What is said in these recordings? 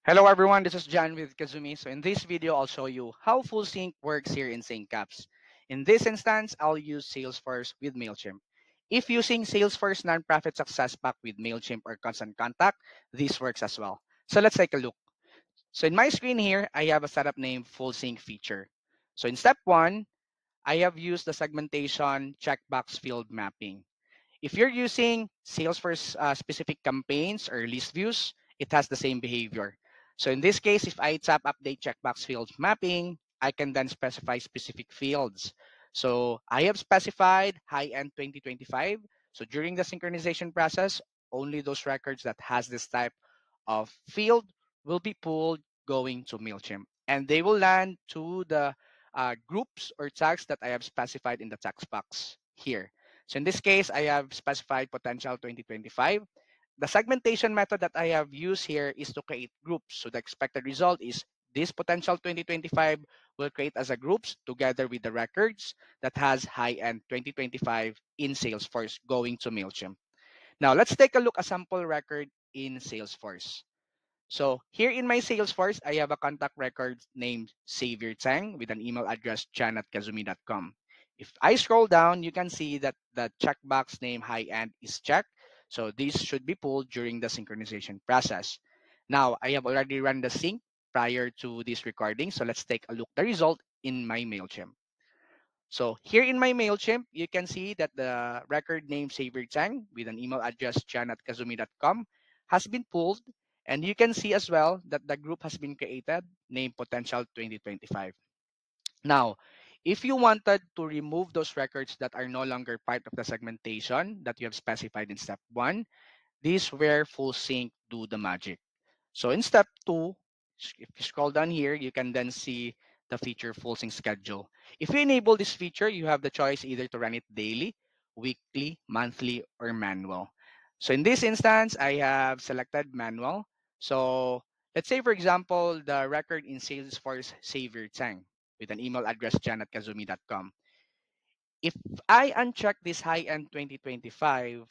Hello everyone, this is John with Kazumi. So in this video, I'll show you how Full Sync works here in SyncApps. In this instance, I'll use Salesforce with MailChimp. If using Salesforce Nonprofit Success Pack with MailChimp or Constant Contact, this works as well. So let's take a look. So in my screen here, I have a setup named Full Sync feature. So in step one, I have used the segmentation checkbox field mapping. If you're using Salesforce specific campaigns or list views, it has the same behavior. So in this case, if I tap update checkbox field mapping, I can then specify specific fields. So I have specified high-end 2025. So during the synchronization process, only those records that has this type of field will be pulled going to MailChimp. And they will land to the groups or tags that I have specified in the text box here. So in this case, I have specified potential 2025. The segmentation method that I have used here is to create groups. So the expected result is this potential 2025 will create as a groups together with the records that has high-end 2025 in Salesforce going to MailChimp. Now let's take a look at a sample record in Salesforce. So here in my Salesforce, I have a contact record named Xavier Tang with an email address chan@kazumi.com. If I scroll down, you can see that the checkbox name high end is checked. So this should be pulled during the synchronization process. Now, I have already run the sync prior to this recording. So let's take a look at the result in my MailChimp. So here in my MailChimp, you can see that the record name Xavier Tang with an email address chan@kazumi.com has been pulled. And you can see as well that the group has been created named Potential 2025. Now, if you wanted to remove those records that are no longer part of the segmentation that you have specified in step one, this is where Full Sync do the magic. So in step two, if you scroll down here, you can then see the feature Full Sync Schedule. If you enable this feature, you have the choice either to run it daily, weekly, monthly, or manual. So in this instance, I have selected manual. So let's say, for example, the record in Salesforce Xavier Tang with an email address jan@kazumi.com. If I uncheck this high-end 2025,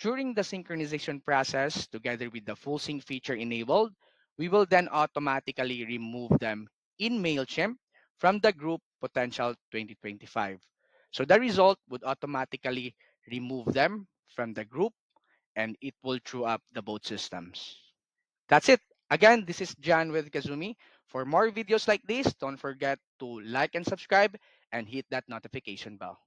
during the synchronization process, together with the full sync feature enabled, we will then automatically remove them in MailChimp from the group Potential 2025. So the result would automatically remove them from the group and it will throw up the both systems. That's it. Again, this is John with Kazumi. For more videos like this, don't forget to like and subscribe and hit that notification bell.